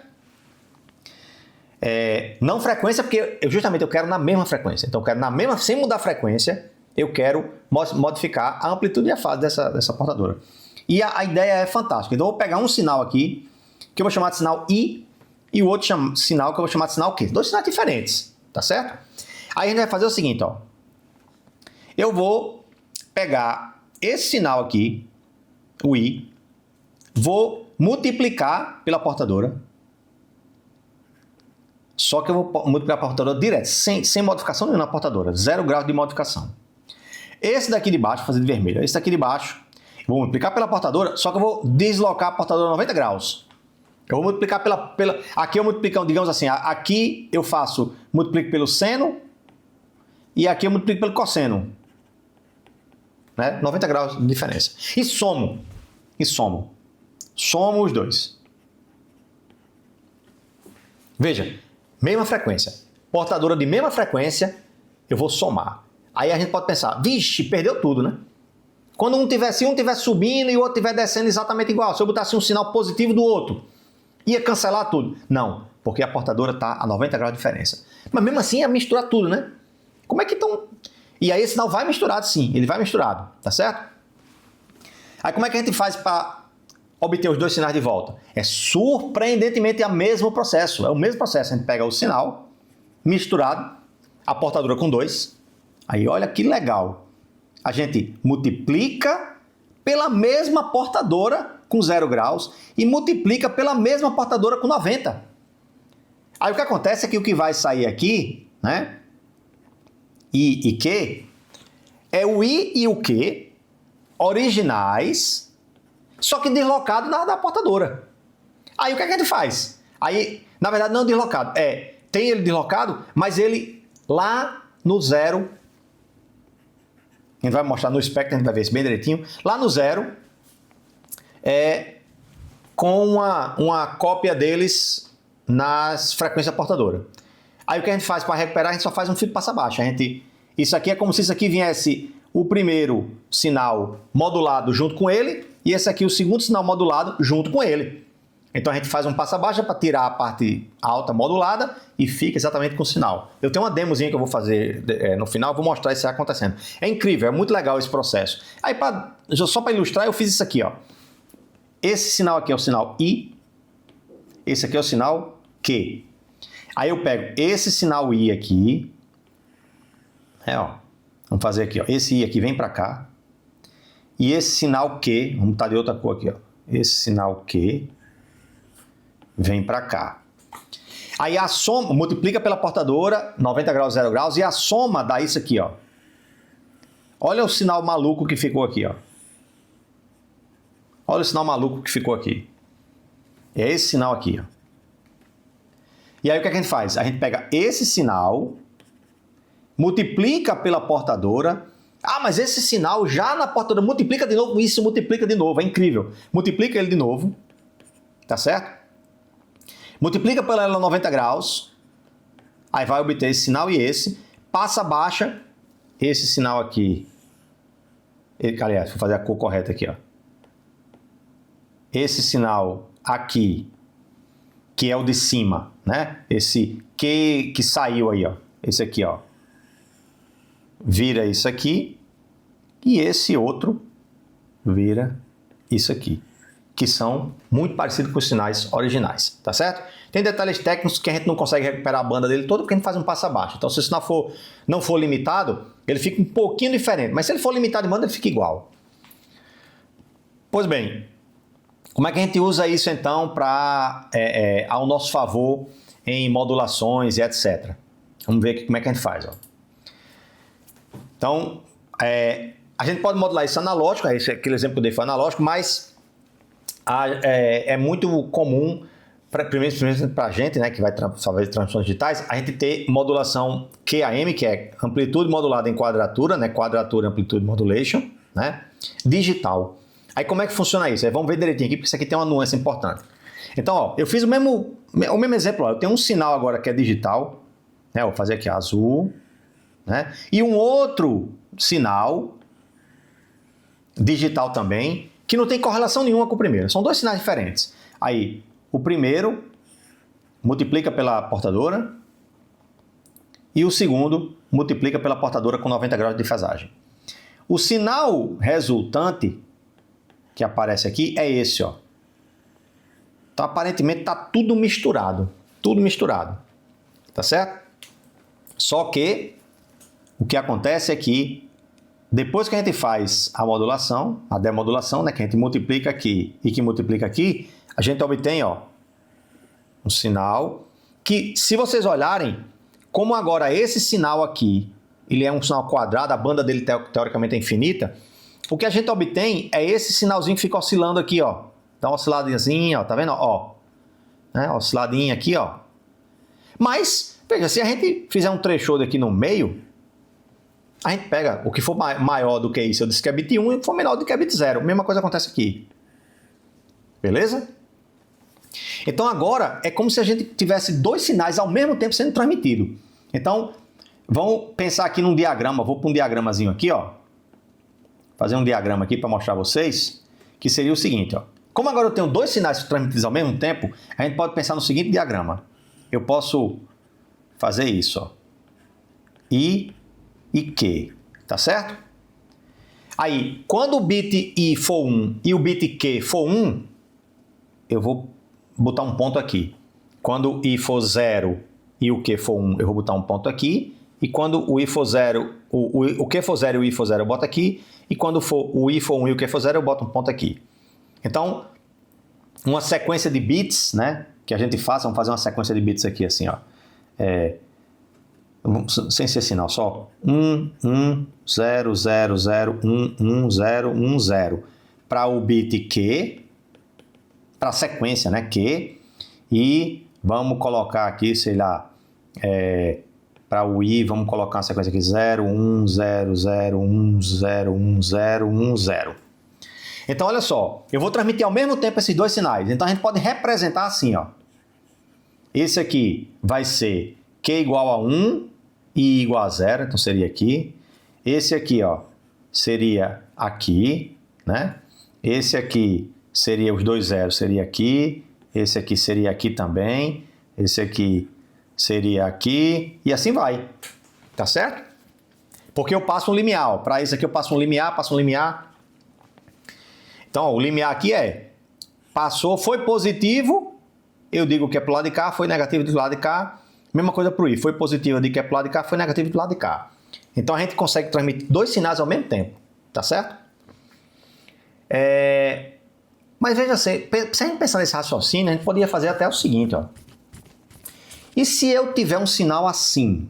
A: Não frequência, porque justamente eu quero na mesma frequência. Então eu quero sem mudar a frequência, eu quero modificar a amplitude e a fase dessa portadora. E a ideia é fantástica. Então eu vou pegar um sinal aqui, que eu vou chamar de sinal I, e o outro sinal que eu vou chamar de sinal Q. Dois sinais diferentes, tá certo? Aí a gente vai fazer o seguinte, ó. Eu vou pegar esse sinal aqui, o I, vou multiplicar pela portadora. Só que eu vou multiplicar a portadora direto, sem modificação nenhuma na portadora. 0 grau de modificação. Esse daqui de baixo, vou fazer de vermelho. Esse daqui de baixo, vou multiplicar pela portadora, só que eu vou deslocar a portadora 90 graus. Eu vou multiplicar aqui eu multiplico, digamos assim, aqui eu multiplico pelo seno e aqui eu multiplico pelo cosseno. Né? 90 graus de diferença. E somo. Somo os dois. Veja, mesma frequência. Portadora de mesma frequência, eu vou somar. Aí a gente pode pensar, vixe, perdeu tudo, né? Quando um tivesse subindo e o outro estiver descendo exatamente igual, se eu botasse um sinal positivo do outro, ia cancelar tudo. Não, porque a portadora está a 90 graus de diferença. Mas mesmo assim ia misturar tudo, né? Como é que estão... E aí esse sinal vai misturado sim, ele vai misturado, tá certo? Aí como é que a gente faz para obter os dois sinais de volta? É surpreendentemente o mesmo processo. É o mesmo processo, a gente pega o sinal misturado, a portadora com 2. Aí olha que legal. A gente multiplica pela mesma portadora com 0 graus e multiplica pela mesma portadora com 90. Aí o que acontece é que o que vai sair aqui, né? I e Q, é o I e o Q originais, só que deslocado da portadora. Aí o que a gente faz? Aí, na verdade, não deslocado. Tem ele deslocado, mas ele lá no 0. A gente vai mostrar no espectro, a gente vai ver isso bem direitinho. Lá no 0, com uma cópia deles nas frequências portadora. Aí o que a gente faz para recuperar, a gente só faz um fio de passa baixo. Isso aqui é como se isso aqui viesse o primeiro sinal modulado junto com ele e esse aqui o segundo sinal modulado junto com ele. Então a gente faz um passa baixa para tirar a parte alta modulada e fica exatamente com o sinal. Eu tenho uma demozinha que eu vou fazer no final, vou mostrar isso acontecendo. É incrível, é muito legal esse processo. Aí só para ilustrar, eu fiz isso aqui, ó. Esse sinal aqui é o sinal I, esse aqui é o sinal Q. Aí eu pego esse sinal I aqui, vamos fazer aqui, ó. Esse I aqui vem para cá, e esse sinal Q, vamos botar de outra cor aqui, ó. Esse sinal Q vem para cá. Aí a soma, multiplica pela portadora, 90 graus, 0 graus, e a soma dá isso aqui, ó. Olha o sinal maluco que ficou aqui, ó. Olha o sinal maluco que ficou aqui. É esse sinal aqui, ó. E aí o que a gente faz? A gente pega esse sinal, multiplica pela portadora. Ah, mas esse sinal já na portadora multiplica de novo, isso multiplica de novo, é incrível. Multiplica ele de novo, tá certo? Multiplica pela ela 90 graus, aí vai obter esse sinal e esse, passa baixa, esse sinal aqui, aliás, vou fazer a cor correta aqui, ó. Esse sinal aqui, que é o de cima, né? Esse que saiu aí, ó. Esse aqui, ó. Vira isso aqui. E esse outro vira isso aqui. Que são muito parecidos com os sinais originais, tá certo? Tem detalhes técnicos que a gente não consegue recuperar a banda dele todo porque a gente faz um passo abaixo. Então, se o sinal não for limitado, ele fica um pouquinho diferente. Mas se ele for limitado de banda, ele fica igual. Pois bem, como é que a gente usa isso então para ao nosso favor em modulações e etc. Vamos ver aqui como é que a gente faz. Ó. Então, a gente pode modular isso analógico, aquele exemplo que eu dei foi analógico, mas é muito comum, primeiro para a gente, né, que vai fazer transmissões digitais, a gente ter modulação QAM, que é amplitude modulada em quadratura, né, quadratura amplitude modulation, né, digital. Aí como é que funciona isso? Aí vamos ver direitinho aqui, porque isso aqui tem uma nuance importante. Então, ó, eu fiz o mesmo exemplo. Ó. Eu tenho um sinal agora que é digital. Né? Eu vou fazer aqui azul, né? E um outro sinal digital também, que não tem correlação nenhuma com o primeiro. São dois sinais diferentes. Aí, o primeiro multiplica pela portadora e o segundo multiplica pela portadora com 90 graus de defasagem. O sinal resultante que aparece aqui é esse, ó. Então, aparentemente, está tudo misturado. Tudo misturado. Tá certo? Só que o que acontece é que depois que a gente faz a modulação, a demodulação, né, que a gente multiplica aqui e que multiplica aqui, a gente obtém, ó, um sinal que, se vocês olharem, como agora esse sinal aqui, ele é um sinal quadrado, a banda dele teoricamente é infinita, o que a gente obtém é esse sinalzinho que fica oscilando aqui, ó. Dá uma osciladinha, ó, tá vendo? Ó, né, osciladinha aqui, ó. Mas, veja, se a gente fizer um threshold aqui no meio, a gente pega o que for maior do que isso, eu disse que é bit 1, e o que for menor do que é bit 0. Mesma coisa acontece aqui. Beleza? Então agora é como se a gente tivesse dois sinais ao mesmo tempo sendo transmitidos. Então, vamos pensar aqui num diagrama. Vou para um diagramazinho aqui, ó. Fazer um diagrama aqui para mostrar a vocês, que seria o seguinte, ó. Como agora eu tenho dois sinais transmitidos ao mesmo tempo, a gente pode pensar no seguinte diagrama. Eu posso fazer isso, ó. I e Q, tá certo? Aí, quando o bit I for 1 e o bit Q for 1, eu vou botar um ponto aqui. Quando o I for 0 e o Q for 1, eu vou botar um ponto aqui. E quando o I for 0, o Q for 0 e o I for 0, eu boto aqui. E quando o I for 1 e o Q for 0, eu boto um ponto aqui. Então, uma sequência de bits, né, que a gente faça, vamos fazer uma sequência de bits aqui assim, ó. Sem ser sinal, só 1, 1, 0, 0, 0, 1, 1, 0, 1, 0. Para o bit Q, para a sequência, né, Q, e vamos colocar aqui, sei lá, para o I, vamos colocar uma sequência aqui, 0, 1, 0, 0, 1, 0, 1, 0, 1, 0. Então, olha só, eu vou transmitir ao mesmo tempo esses dois sinais. Então, a gente pode representar assim, ó. Esse aqui vai ser Q igual a 1 e I igual a 0, então seria aqui. Esse aqui, ó, seria aqui, né? Esse aqui seria os dois zeros, seria aqui. Esse aqui seria aqui também. Esse aqui seria aqui. E assim vai. Tá certo? Porque eu passo um limiar. Para isso aqui eu passo um limiar, passo um limiar. Então, ó, o limiar aqui passou, foi positivo, eu digo que é para o lado de cá, foi negativo do lado de cá. Mesma coisa para o I, foi positivo, eu digo que é para o lado de cá, foi negativo do lado de cá. Então, a gente consegue transmitir dois sinais ao mesmo tempo, tá certo? Mas veja se a gente pensar nesse raciocínio, a gente poderia fazer até o seguinte, ó. E se eu tiver um sinal assim?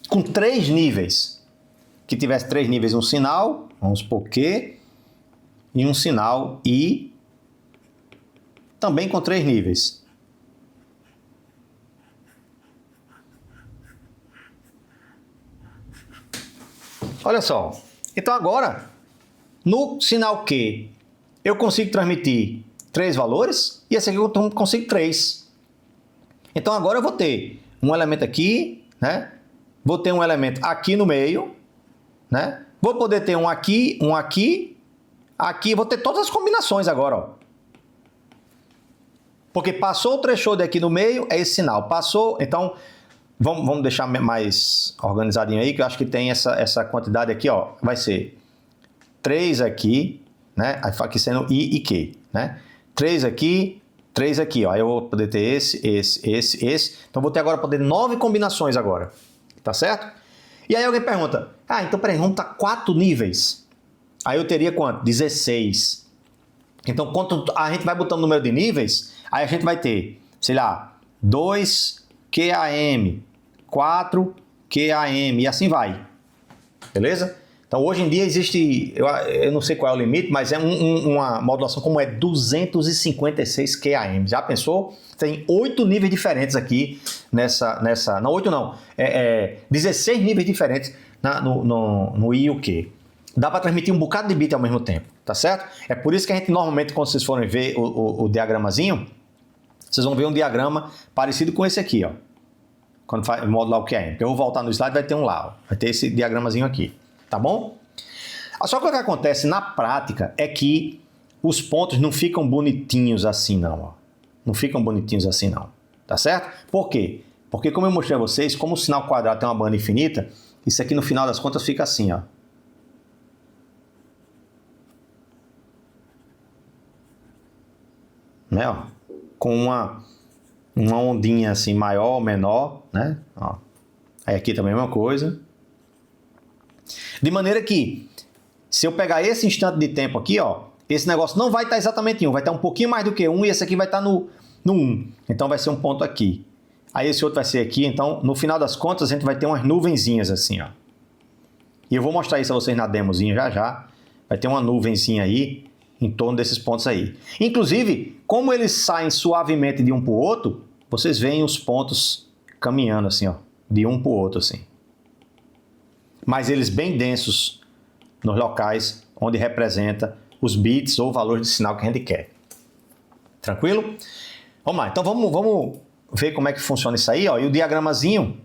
A: Com 3 níveis. Que tivesse 3 níveis, um sinal, vamos supor Q, e um sinal I, também com 3 níveis. Olha só. Então agora, no sinal Q, eu consigo transmitir 3 valores, e esse aqui eu consigo 3. Então agora eu vou ter um elemento aqui, né? Vou ter um elemento aqui no meio, né? Vou poder ter um aqui, aqui, vou ter todas as combinações agora, ó. Porque passou o threshold aqui no meio, é esse sinal. Passou, então, vamos deixar mais organizadinho aí, que eu acho que tem essa quantidade aqui, ó. Vai ser 3 aqui, né? Aqui sendo I e Q, né? 3 aqui, ó. Aí eu vou poder ter esse. Então, vou ter agora poder 9 combinações agora. Tá certo? E aí alguém pergunta, então peraí, vamos estar 4 níveis. Aí eu teria quanto? 16. Então, quando a gente vai botando o número de níveis, aí a gente vai ter, sei lá, 2 QAM, 4 QAM e assim vai. Beleza? Então, hoje em dia existe, eu não sei qual é o limite, mas é uma modulação como é 256 QAM. Já pensou? Tem 8 níveis diferentes aqui não 8 não, 16 níveis diferentes no I e o Q. dá para transmitir um bocado de bit ao mesmo tempo, tá certo? É por isso que a gente normalmente, quando vocês forem ver o diagramazinho, vocês vão ver um diagrama parecido com esse aqui, ó. Quando faz modular o QAM. Eu vou voltar no slide, vai ter um lá, ó. Vai ter esse diagramazinho aqui, tá bom? Só que o que acontece na prática é que os pontos não ficam bonitinhos assim não, ó. Não ficam bonitinhos assim não, tá certo? Por quê? Porque como eu mostrei a vocês, como o sinal quadrado tem uma banda infinita, isso aqui no final das contas fica assim, ó. Né, ó, com uma ondinha assim maior ou menor, né? Ó. Aí aqui também é a mesma coisa. De maneira que, se eu pegar esse instante de tempo aqui, ó, esse negócio não vai estar exatamente em 1, vai estar um pouquinho mais do que 1 e esse aqui vai estar no 1. Então vai ser um ponto aqui. Aí esse outro vai ser aqui, então no final das contas a gente vai ter umas nuvenzinhas assim, ó. E eu vou mostrar isso a vocês na demozinha já já. Vai ter uma nuvenzinha aí em torno desses pontos aí. Inclusive, como eles saem suavemente de um para o outro, vocês veem os pontos caminhando assim, ó, de um para o outro assim. Mas eles bem densos nos locais onde representa os bits ou valores de sinal que a gente quer. Tranquilo? Vamos lá, então vamos ver como é que funciona isso aí, ó. E o diagramazinho,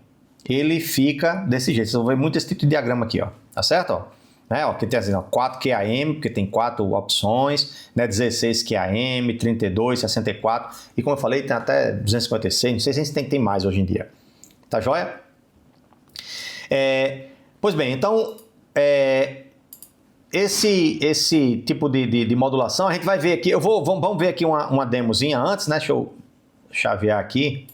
A: ele fica desse jeito. Vocês vão ver muito esse tipo de diagrama aqui, ó. Tá certo? Ó? Né? Ó, aqui tem assim, ó, 4 QAM, porque tem 4 opções, né? 16 QAM, 32, 64, e como eu falei, tem até 256, não sei se a gente tem mais hoje em dia. Tá joia? Pois bem, então, esse tipo de modulação, a gente vai ver aqui, vamos ver aqui uma demozinha antes, né? Deixa eu chavear aqui.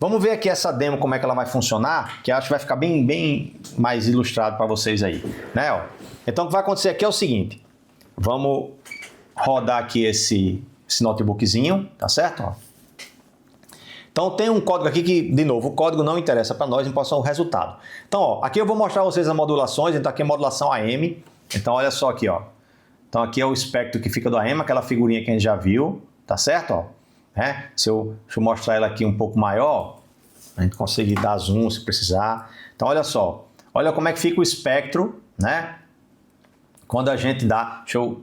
A: Vamos ver aqui essa demo, como é que ela vai funcionar, que eu acho que vai ficar bem mais ilustrado para vocês aí, né? Ó. Então, o que vai acontecer aqui é o seguinte, vamos rodar aqui esse notebookzinho, tá certo? Ó. Então, tem um código aqui que, de novo, o código não interessa para nós, importa o resultado. Então, ó, aqui eu vou mostrar a vocês as modulações, então aqui é a modulação AM, então olha só aqui, ó. Então, aqui é o espectro que fica do AM, aquela figurinha que a gente já viu, tá certo? Ó. Deixa eu mostrar ela aqui um pouco maior, a gente conseguir dar zoom se precisar. Então olha só, olha como é que fica o espectro, né? Quando a gente dá, deixa eu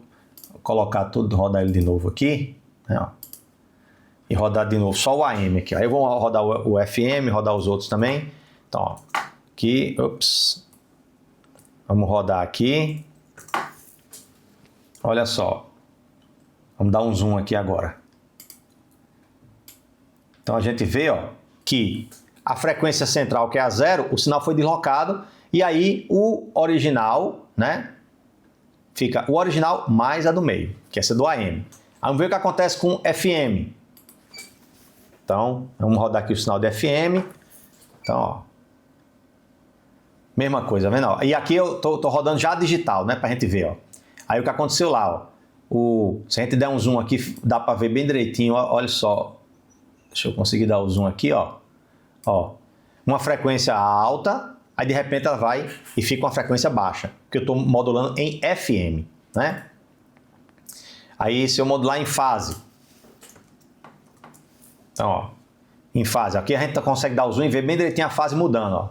A: colocar tudo, rodar ele de novo aqui, né? Ó, e rodar de novo só o AM aqui. Aí eu vou rodar o FM, rodar os outros também. Então, ó, aqui, ops, vamos rodar aqui. Olha só, vamos dar um zoom aqui agora. Então a gente vê, ó, que a frequência central, que é a 0, o sinal foi deslocado e aí o original, né? Fica o original mais a do meio, que é essa do AM. Vamos ver o que acontece com FM. Então, vamos rodar aqui o sinal de FM. Então, ó, mesma coisa, vendo? Ó, e aqui eu tô rodando já digital, né? Pra gente ver, ó. Aí o que aconteceu lá, ó. Se a gente der um zoom aqui, dá para ver bem direitinho, ó, olha só. Deixa eu conseguir dar o zoom aqui, ó. Ó, uma frequência alta, aí de repente ela vai e fica uma frequência baixa, porque eu estou modulando em FM, né? Aí se eu modular em fase, então, ó, em fase, aqui a gente consegue dar o zoom e ver bem direitinho a fase mudando, ó.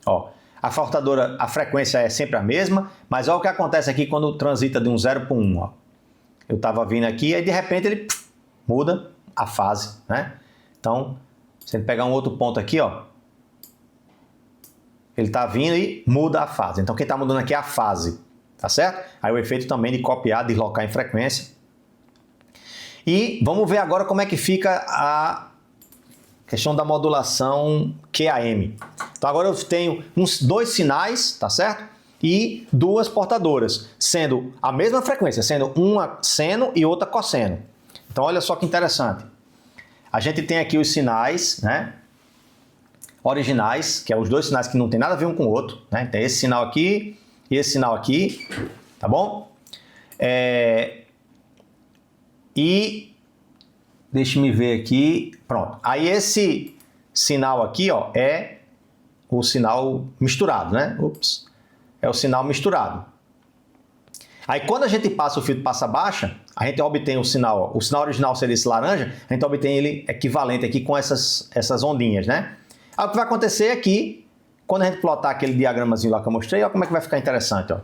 A: Ó, a faltadora, a frequência é sempre a mesma, mas olha o que acontece aqui quando transita de um 0 para um 1, ó. Eu estava vindo aqui, aí de repente ele muda a fase, né? Então, se ele pegar um outro ponto aqui, ó, ele está vindo e muda a fase. Então, quem está mudando aqui é a fase, tá certo? Aí o efeito também de copiar, deslocar em frequência. E vamos ver agora como é que fica a questão da modulação QAM. Então, agora eu tenho dois sinais, tá certo? E duas portadoras, sendo a mesma frequência, sendo uma seno e outra cosseno. Então, olha só que interessante. A gente tem aqui os sinais, né, originais, que é os dois sinais que não tem nada a ver um com o outro, né? Tem esse sinal aqui e esse sinal aqui, tá bom? E deixa-me ver aqui, pronto. Aí esse sinal aqui, ó, é o sinal misturado, né? Ups, é o sinal misturado. Aí quando a gente passa o filtro passa baixa, a gente obtém o sinal original seria esse laranja, a gente obtém ele equivalente aqui com essas ondinhas, né? Aí o que vai acontecer aqui, quando a gente plotar aquele diagramazinho lá que eu mostrei, olha como é que vai ficar interessante, ó.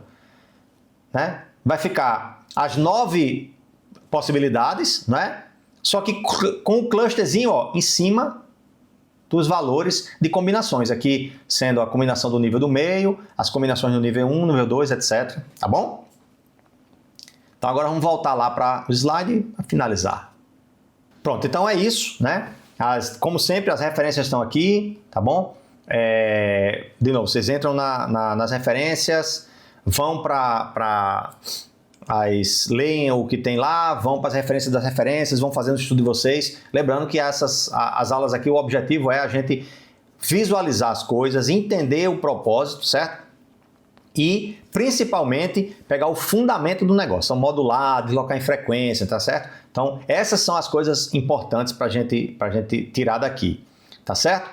A: né? Vai ficar as 9 possibilidades, né? Só que com o clusterzinho, ó, em cima dos valores de combinações. Aqui sendo a combinação do nível do meio, as combinações do nível 1, nível 2, etc. Tá bom? Então agora vamos voltar lá para o slide para finalizar. Pronto, então é isso, né? Como sempre, as referências estão aqui, tá bom? De novo, vocês entram nas referências, vão leem o que tem lá, vão para as referências das referências, vão fazendo o estudo de vocês. Lembrando que as aulas aqui, o objetivo é a gente visualizar as coisas, entender o propósito, certo? E, principalmente, pegar o fundamento do negócio, então, modular, deslocar em frequência, tá certo? Então, essas são as coisas importantes para a gente tirar daqui, tá certo?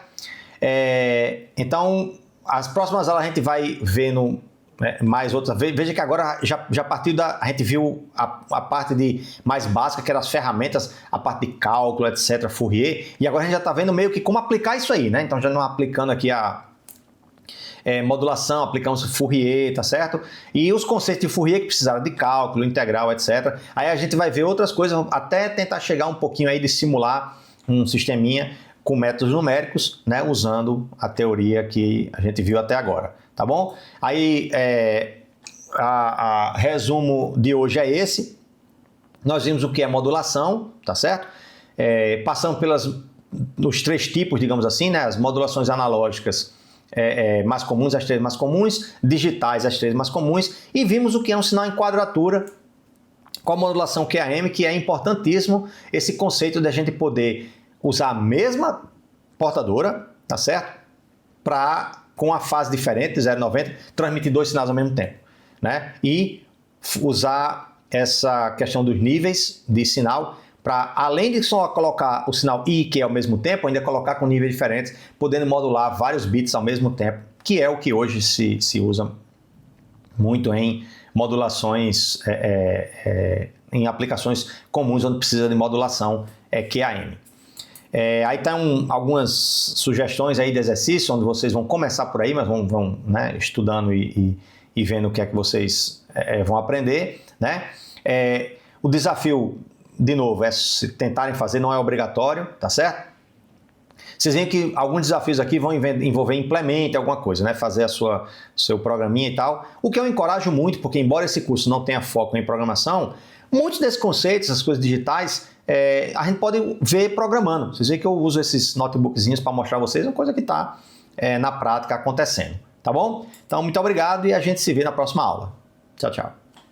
A: Então, as próximas aulas a gente vai ver mais outras. Veja que agora já partiu a gente viu a parte mais básica, que eram as ferramentas, a parte de cálculo, etc., Fourier, e agora a gente já está vendo meio que como aplicar isso aí, né? Então, já não aplicando aqui a modulação, aplicamos Fourier, tá certo? E os conceitos de Fourier que precisaram de cálculo, integral, etc. Aí a gente vai ver outras coisas, até tentar chegar um pouquinho aí de simular um sisteminha com métodos numéricos, né? Usando a teoria que a gente viu até agora, tá bom? Aí, resumo de hoje é esse. Nós vimos o que é modulação, tá certo? Passamos nos 3 tipos, digamos assim, né? As modulações analógicas mais comuns, as 3 mais comuns, digitais, as 3 mais comuns, e vimos o que é um sinal em quadratura com a modulação QAM, que é importantíssimo esse conceito de a gente poder usar a mesma portadora, tá certo? Com a fase diferente, 0,90, transmitir 2 sinais ao mesmo tempo, né? E usar essa questão dos níveis de sinal para, além de só colocar o sinal I, que é ao mesmo tempo, ainda colocar com níveis diferentes, podendo modular vários bits ao mesmo tempo, que é o que hoje se usa muito em modulações, em aplicações comuns onde precisa de modulação QAM. Aí estão algumas sugestões aí de exercício, onde vocês vão começar por aí, mas vão né, estudando e vendo o que é que vocês vão aprender, né? O desafio, de novo, é se tentarem fazer, não é obrigatório, tá certo? Vocês veem que alguns desafios aqui vão envolver implemente alguma coisa, né? Fazer seu programinha e tal, o que eu encorajo muito, porque embora esse curso não tenha foco em programação, muitos desses conceitos, essas coisas digitais, a gente pode ver programando. Vocês veem que eu uso esses notebookzinhos para mostrar a vocês uma coisa que está na prática acontecendo, tá bom? Então, muito obrigado e a gente se vê na próxima aula. Tchau, tchau.